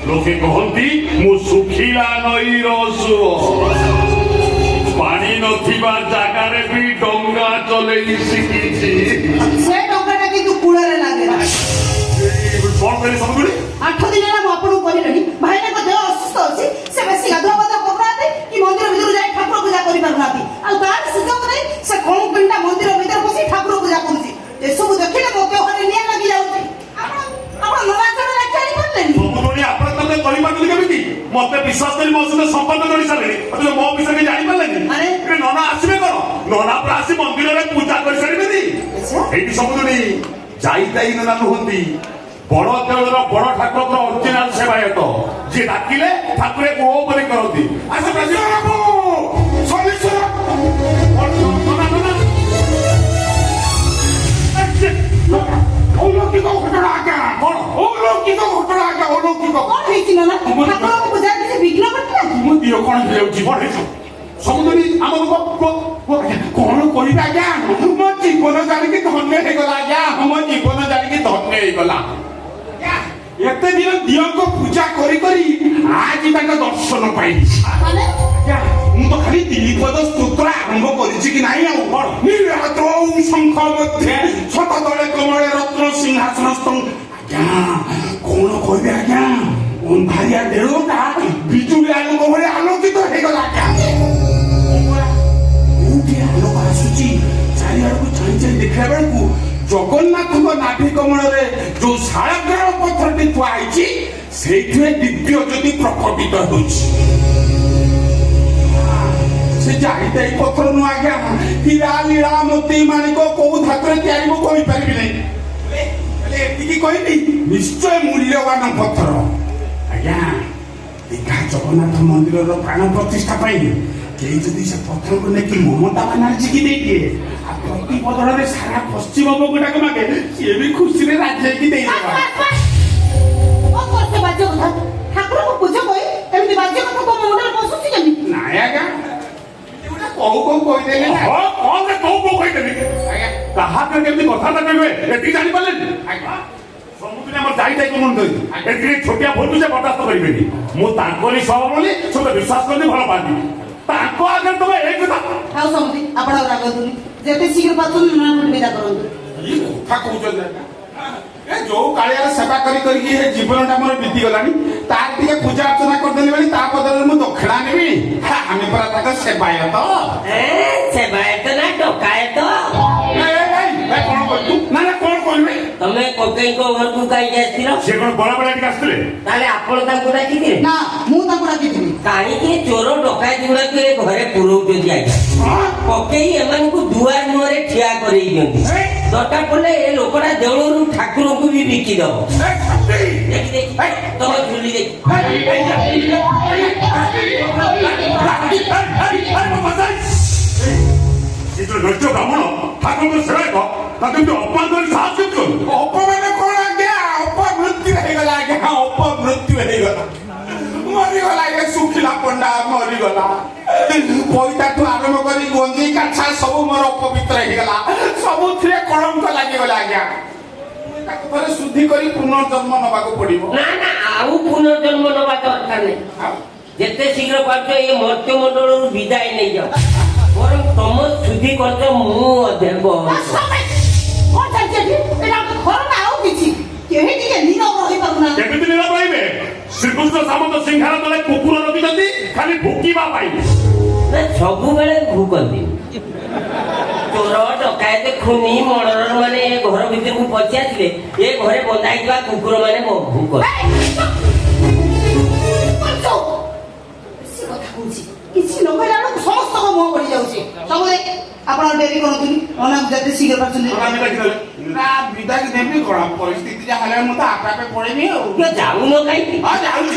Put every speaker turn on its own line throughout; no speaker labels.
लोके कहती मु सुखिला नई रसुर पानी नथिबा जागारे भी डंगा चले शिखिछि
से डंगाटा किंतु कूଳରେ लागेला
कोन करे सबगुडी
8 दिन ହେଲା ମୁଁ ଆପଣଙ୍କୁ କହିଲେଣି ଭାଇନାଙ୍କ ଦେହ ଅସୁସ୍ଥ ଅଛି ସେ ବେଶୀ ଗାଧୁଆ ପାଧୁଆ କରୁନାହାନ୍ତି କି ମନ୍ଦିର ଭିତରକୁ ଯାଇ ଠାକୁର ପୂଜା କରିପାରୁନାହାନ୍ତି ଆଉ ତାର ସୁଯୋଗ ନାହିଁ ସେ କଣ ପିଣ୍ଡା ମନ୍ଦିର ଭିତରେ ବସି ଠାକୁର ପୂଜା କରୁଛି ଏସବୁ ଦେଖିଲେ ମୋ ଦେହରେ ନିଆଁ ଲାଗି ଯାଉଛି ଆପଣ ନରାଜର ଜାଣି ପାରିଲେନି
ସବୁଗୁडी ଆପଣ ତମେ କରିପାରୁନି କେମିତି ମତେ ବିଶ୍ୱାସ କରି ମୋ ସହିତ ସମ୍ପର୍କ କରି ସାରିଲେଣି ଅଥଚ ମୋ ବିଷୟରେ ଜାଣି ପାରିଲେନି ଆରେ ନନା ଆସିବେ କଣ ନନା ପୁରା ଆସି ମନ୍ଦିରରେ ପୂଜା କରି ସାରିବେନି ଏଇଠି ସବୁଗୁडी ଯାଇତାଇ ନନା ନୁହନ୍ତି बड़ देवल बड़ ठाकुर ओरिजिनाल सेवायत जी डाकिले ठाकुरे को बोली करती
अलौकिक घटना आज्ञा कौन अलौकिक घटना आज्ञा अलौकिक
कौन हेछि ना ठाकुर को पूजा किसी विघ्न पड़ला
मु दियो कोन हेउची कोन हेछु समुद्री हमर को
कौन करिबा आज्ञा मो जीवन जानि के धन्य हे गला आज्ञा हम जीवन जानि के धन्य हे गला एते दिन दियो को पूजा करी करी आज तक दर्शन पाइली
माने
मु तो खाली दिलीपद स्तोत्र आरंभ करिछि कि नाही आ बड़ नीलरत्न शंख मध्ये शतदले कमले रत्न सिंहासनस्थं आज्ञा कौन कहबे आज्ञा अंधारिया देरोटा बिजुली आलोक भले आलोकित हे गला आज्ञा उठी आलोक आसुची चारियाड़ को चाहि देखला बेलकू जगन्नाथ नाभि कमल जो शाळग्राम पत्थरटी थुआई से दिव्य ज्योति प्रकटित होछि से जाइते पत्थर नु आज्ञा हीरा नीला मोती माणिक को धातुरे तयारी को कहि परिबि नै ले एतिकी कहली निश्चय मूल्यवान पत्थर आज्ञा दीघा जगन्नाथ मंदिर रो प्राण प्रतिष्ठा पाई केही जदि से पत्थर को नेकी ममता बानर्जी की देई दिए प्रति बदଳରେ सारा पश्चिम बंगटा को मागे ये भी खुशी रे राज्य की देई देबा
ओ करते बाजे କଥା ଠାକୁର को पूजा कोई एमति बाजे କଥା को मुंडर बसुची केमि
नाया गा एटा कहू कहि देले ना
हो कोन रे कहू कहि देले आज्ञा कहा के केमति कथा ना कहबे एति जानि पाले आज्ञा समुद्री हमर जाइताई को मन दई एति छोटिया भोलु से बर्दाश्त करिबेनी मु तांकोरी सब बोली सब विश्वास करनी भलो पाती तांको आगे तमे एक कथा
हाउ समुद्री आपण राग दुनी जेते शीघ्र पातु ना विदा करंतु
ये कथा कहउछ ए जो कालिया सेवा करी करी हे जीवनटा मोर बीती गलानी तार दिके पूजा अर्चना कर देली बली ता बदले मु दक्षिणा नेबी आमे परा ताका सेवायत
सेवायत ना डकायत
ए कोन कहतु ना ना कोन कहबे
तमे कोकई को घर को काई जास्तिरो
से कोन बड़ा बड़ा टिक आस्तिले
ताले आपण तांको डाकिथिले
ना मु तांको डाकिथिली
काई के चोर डकाय जुड़ा के घरे पुरौ जदी आइया कोकई एमान को दुआर मोरे ठिया करई जंती दटा पले ए लोकड़ा देवळरू ठाकुर को भी बिकी दबो देखि देखि तमे झुली देखि
इतो नृत्य ब्राह्मण ठाकुर को सेवा को ताके तो अपमान कर साथ कर
अपमान कोन आज्ञा अपमृत्यु हे गला आज्ञा अपमृत्यु हे गला मरी गला ये सुखिला पंडा मरी गला पइता तो आरंभ करी गंजी काछा सब मोर अपवित्र हे गला सब थरे कलंक लागि गला आज्ञा ताको थरे शुद्धि करी पुनर्जन्म नबा को पड़िबो
ना ना आउ पुनर्जन्म नबा दरकार नै जेते शीघ्र पाछो ये मर्त्य मंडलरू विदाय नै जाओ बरं तम शुद्धि करत मु अध्ययन को
ओ चाची एटा घर ना आउ किछि केही दिके नीरव रहि पारुना
केमिति निरा पाइबे श्रीकृष्ण सामंत सिंहार तले कुकुर रखि जंती खाली भुकीबा पाइ
ना सबु बेले भूकंती चोर डकायत खुनी मर्डर माने घर भीतर को पछी आथिले ए घरे बंधाई दिबा कुकुर माने भूक
किछि न कहला समस्त को मुह पड़ी जाउछि सबले आपण डेरी करतुनी ओना जते शीघ्र पाछुनी
আমি দেখি দলে
ना विदा की देबी कोड़ा परिस्थिति जा हले मु त आपा पे पड़ेनी हो
के जाऊ न काई
आ जाउनी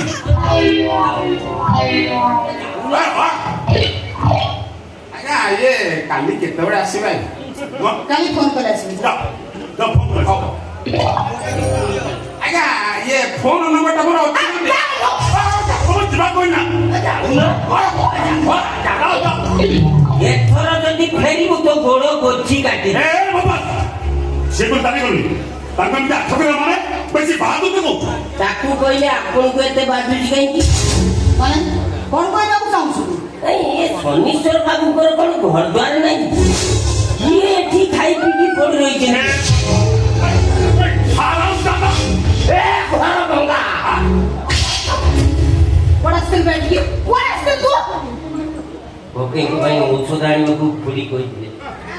आज्ञा ये काली केते बडे आसीबा
काली फोन कर आछि
जा जा फोन कर
आज्ञा ये फोन नंबर ता मोर अछि
फोन जिबा कोइ ना
जाऊ न एथर जदी फेरिबु तो गोड़ गोची काटी
ए बाबा से को तानी करनी ତାଙ୍କୁ ଏମିତି ଆଠ କରିବା ମାନେ ବେଶୀ ବାହାଦୁର କହୁଛୁ।
ତାକୁ କହିଲେ ଆପଣଙ୍କୁ ଏତେ ବାଜୁଛି କାହିଁକି?
ମାନେ କଣ କହିବାକୁ ଚାହୁଁଛୁ?
ନାଇଁ ଏ ଶନିଶ୍ଚର ବାବୁଙ୍କର କଣ ଘର ଦ୍ୱାର ନାହିଁ? କିଏ ଏଠି ଖାଇ ପିଇକି ପଡି ରହିଛନ୍ତି? ଏ ଘର ଭଙ୍ଗା
What ଆସିଥିଲୁ ବେଟିକି? What ଆସିଥିଲୁ ତୁ?
ଭୋକେଙ୍କ ପାଇଁ ଔଷଧ ଆଣିବାକୁ ଖୁଡ଼ି କହିଥିଲେ।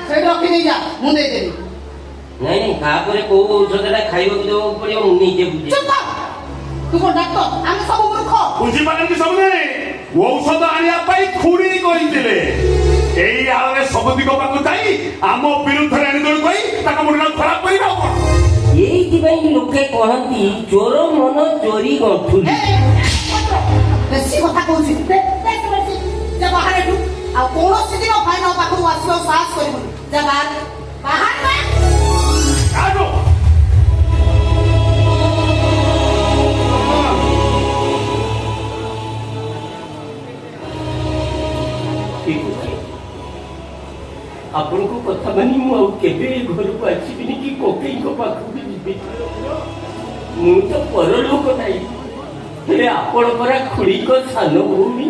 ସେଇଠି ରଖିଦେଇ ଯା, ମୁଁ ଦେଇଦେବି।
ନାଇଁ ନାଇଁ ତାପରେ କୋଉ ଔଷଧଟା ଖାଇବାକୁ ଦେବାକୁ ପଡିବ ମୁଁ ନିଜେ ବୁଝେ।
ଚୁପ କର। ତୁ କଣ ଡାକ୍ତର? ଆମେ ସବୁ ମୂର୍ଖ।
ବୁଝିପାରିଲେ ସବୁ ନାହିଁ ଔଷଧ ଆଣିବା ପାଇଁ ଖୁଡ଼ି କହିଥିଲେ। ଏଇ ଆଳରେ ସବୁ ଦିଗ ପାଖକୁ ଯାଇ ଆମ ବିରୁଦ୍ଧରେ ଆଣିଦେବୁ କହି ତାଙ୍କ ମୁଣ୍ଡ ଖରାପ କରିବା ଆଉ କଣ?
ଏଇଥିପାଇଁ ଲୋକେ କହନ୍ତି ଚୋର ମନ ଚୋରି ଗଣ୍ଠୁଲି।
ବେଶୀ କଥା କହୁଛି। ଯା ବାହାରେ ଏଠୁ। ଆଉ କୌଣସି ଦିନ ଭାଇନା ପାଖକୁ ଆସିବାକୁ ସାହସ କରିବୁନି। ଯା ବାହାର ବାହାର
ଆଗ
ଠିକ ଅଛି ଆପଣଙ୍କ କଥା ମାନି ମୁଁ ଆଉ କେବେ ଏ ଘରକୁ ଆସିବିନି କି କୋକେଇଙ୍କ ପାଖକୁ ଯିବି। ମୁଁ ତ ପରଲୋକ ନାହିଁ ହେଲେ ଆପଣ ପରା ଖୁଡିଙ୍କ ସାନ ଭଉଣୀ।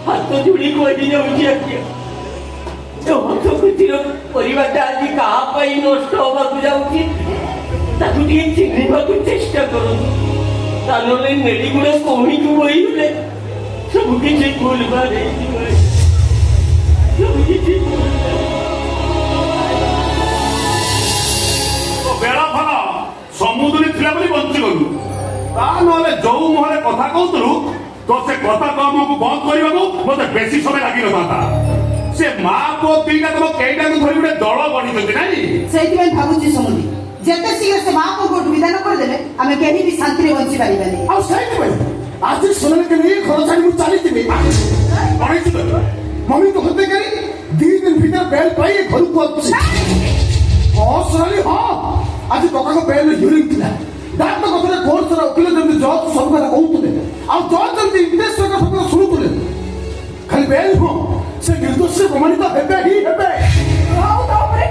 ହାତ ଯୋଡ଼ି କହିଯାଉଛି ଆଜ୍ଞା ହସ ଖୁସିର ପରିବାରଟା ଆଜି କାହା ପାଇଁ ନଷ୍ଟ ହବାକୁ ଯାଉଛି ତାକୁ ଟିକେ ଚିହ୍ନିବାକୁ ଚେଷ୍ଟା କରନ୍ତୁ। ତା ନହେଲେ ନେଡ଼ିଗୁଣ କହୁଣିକୁ ବହିଲେ ସବୁ କିଛି ଭୁଲ ଭାଲ ହେଇଯିବ। ସବୁ କିଛି
ବେଳ ଭଲ ସମୁଦ୍ରରେ ଥିଲା ବୋଲି ବଞ୍ଚିଗଲୁ। ତା ନହେଲେ ଯୋଉ ମୁହଁରେ କଥା କହୁଥିଲୁ ତ ସେ କଥା କମକୁ ବନ୍ଦ କରିବାକୁ ମତେ ବେଶୀ ସମୟ ଲାଗିନଥାନ୍ତା। ସେ ମା ପୁଅ ଦିଟା ତମ କେଇଟାକୁ ଧରି ଗୋଟେ ଦଳ ଗଢିଛନ୍ତି ନାଇଁ?
ସେଇଥିପାଇଁ ଭାବୁଛି ସମୁଦି ଯେତେ ଶୀଘ୍ର ସେ ମା ପୁଅକୁ ବିଧାନ କରିଦେଲେ ଆମେ କେହି ବି ଶାନ୍ତିରେ ବଞ୍ଚି ପାରିବାନି।
ଆଉ ସେଇଥିପାଇଁ ଆଜି ସେମାନଙ୍କୁ ନେଇ ଘର ଛାଡ଼ି ମୁଁ ଚାଲିଯିବି।
ଗଣେଶ
ମମି ତ ହତେ କରି 2 ଦିନ ଭିତରେ ବେଲ୍ ପାଇ ଘରକୁ ଆସୁଛି। ହଁ ସୋନାଲି ହଁ ଆଜି କକାଙ୍କ ବେଲ୍ ହିୟରିଂ ଥିଲା। ଡାକ୍ତର କଥାରେ କୋର୍ଟର ଓକିଲ ଯେମିତି ଜଜ୍ ସବୁ କଥା କହୁଥିଲେ ଆଉ ଜଜ୍ ଯେମିତି ଇଣ୍ଟରେଷ୍ଟ ସବୁ କଥା ଶୁଣୁଥିଲେ। ଖାଲି ବେଲ୍ ନୁହଁ ସେ ନିର୍ଦ୍ଦୋଷ ପ୍ରମାଣିତ ହେବେ ହିଁ ହେବେ।
ଆଉ ତାପରେ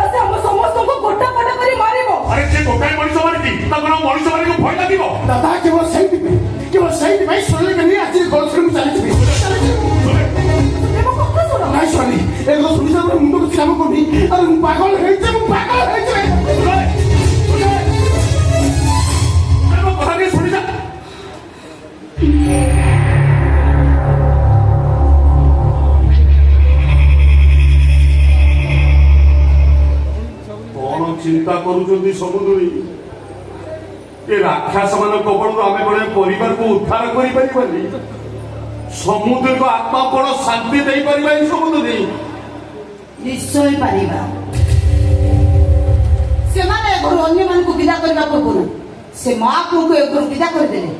ଆସି ଆମ ସମସ୍ତଙ୍କୁ ଗୋଟା ଗୋଟା କରି ମାରିବ।
ଆରେ ସେ ଗୋଟାଏ ମଣିଷ ମାରିଛି ତା କଣ ମଣିଷ ମାରିକୁ ଭୟ ଲାଗିବ?
ଦାଦା କେବଳ ସେଇଥିପାଇଁ ସୋନାଲିକୁ ନେଇ ଆଜି ଘର ଛାଡ଼ି ମୁଁ ଚାଲିଯିବି। ନାଇଁ ସୋନାଲି ଏ କଥା ଶୁଣି ସାରିଲା ପରେ ମୁଣ୍ଡ କିଛି କାମ କରୁନି। ଆରେ ମୁଁ ପାଗଳ ହେଇଛି
କଥା ଟିକେ ଶୁଣିଛ? କଣ ଚିନ୍ତା କରୁଛନ୍ତି ସମୁଦ୍ରୀ? ଏ ରାକ୍ଷସ ମାନଙ୍କ କବଳରୁ ଆମେ ଗୋଟେ ପରିବାରକୁ ଉଦ୍ଧାର କରିପାରିବାନି। ସମୁଦ୍ରଙ୍କ ଆତ୍ମା କଣ ଶାନ୍ତି ଦେଇପାରିବାନି ସମୁଦ୍ରୀ?
ନିଶ୍ଚୟ ପାରିବା। ସେମାନେ ଏ ଘରୁ ଅନ୍ୟମାନଙ୍କୁ ବିଦା କରିବା ପୂର୍ବରୁ ସେ ମା ପୁଅକୁ ଏ ଘରୁ ବିଦା କରିଦେଲେ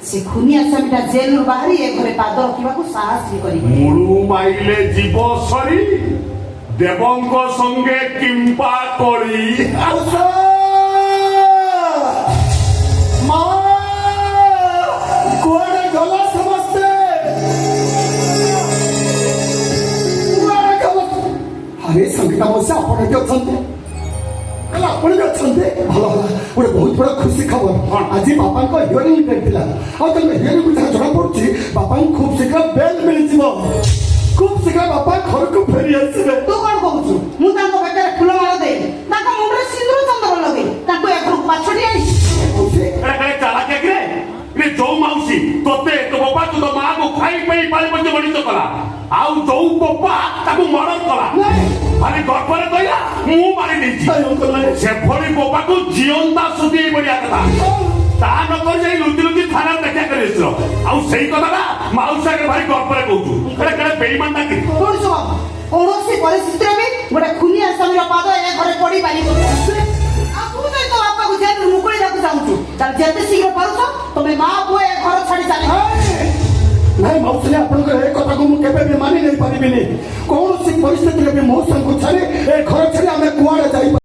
ସେ ଖୁନି ଆସାମୀଟା ଜେଲରୁ ବାହାରି ଏ ଘରେ ପାଦ ରଖିବାକୁ ସାହସ ବି କରିବେ।
ମୁଳୁ ମାଇଲେ ଯିବ ସରି ଦେବଙ୍କ ସଙ୍ଗେ କିମ୍ପା କରି।
ମା କୁଆଡେ ଗଲା ସମସ୍ତେ? ଆରେ ସଙ୍ଗୀତା ମଉସା ଆପଣ ଏଠି ଅଛନ୍ତି? ଆପଣ ବି ଅଛନ୍ତି? ଭଲ ହେଲା ଗୋଟେ ବହୁତ ବଡ ଖୁସି ଖବର। ଆଜି ବାପାଙ୍କ ହିୟରିଂ ଡେଟ୍ ଥିଲା ଆଉ ତମେ ହିୟରିଂକୁ ଯାହା ଜଣା ପଡୁଛି ବାପାଙ୍କୁ ଖୁବ ଶୀଘ୍ର ବେଲ୍ ମିଳିଯିବ। ଖୁବ ଶୀଘ୍ର ବାପା ଘରକୁ ଫେରି ଆସିବେ।
ତୁ କଣ କହୁଛୁ? ମୁଁ ତାଙ୍କ ବେକରେ ଫୁଲମାଳ ଦେଇ ତାଙ୍କ ମୁଣ୍ଡରେ ସିନ୍ଦୁର ଚନ୍ଦନ ଲଗେଇ ତାଙ୍କୁ ଏ ଘରକୁ ପାଛୋଟି ଆଣିଛି।
ଯୋଉ ମାଉସୀ ତୋତେ ତୋ ବାପା ତୋ ମାଆକୁ ଖାଇ ପାଇ ପାଳି ପର୍ଯ୍ୟନ୍ତ ମଣିଷ କଲା ଆଉ ଯୋଉ ବାପା ତାକୁ ମର୍ଡର କଲା ଖାଲି ଗର୍ବରେ କହିଲା ମୁଁ ମାରି ଦେଇଛି। ସେଭଳି ବାପାକୁ ଜିଅନ୍ତା ସୁଧି ବଢିଆ କଥା ତା ନକରି ଯାଇ ଲୁଚି ଲୁଚି ଥାନାରେ ଦେଖା କରି ଆସିଲ। ଆଉ ସେଇ କଥାଟା ମାଉସୀ ଆଗରେ ଭାରି ଗର୍ବରେ କହୁଛୁ। ବେଇମାନ ଟା
କୌଣସି ପରିସ୍ଥିତିରେ ବି ଗୋଟେ ଖୁନି ଆସାମୀର ପାଦ ଏ ଘରେ ପଡି ପାରିବ। ଆଉ ତୁ ଯଦି ତୋ ବାପାକୁ ଜେଲରୁ ମୁକୁଳିବାକୁ ଚାହୁଁଛୁ ତାହେଲେ ଯେତେ ଶୀଘ୍ର ପାରୁଛ ତମେ ମା ପୁଅ ଏ ଘର ଛାଡି ଚାଲ।
ନାଇଁ ମାଉସୀ ଆପଣଙ୍କର ଏ କଥାକୁ ମୁଁ କେବେ ବି ମାନି ନେଇ ପାରିବିନି। କୌଣସି ପରିସ୍ଥିତିରେ ବି ମଉସାଙ୍କୁ ଛାଡି ଏ ଘର ଛାଡି ଆମେ କୁଆଡେ ଯାଇ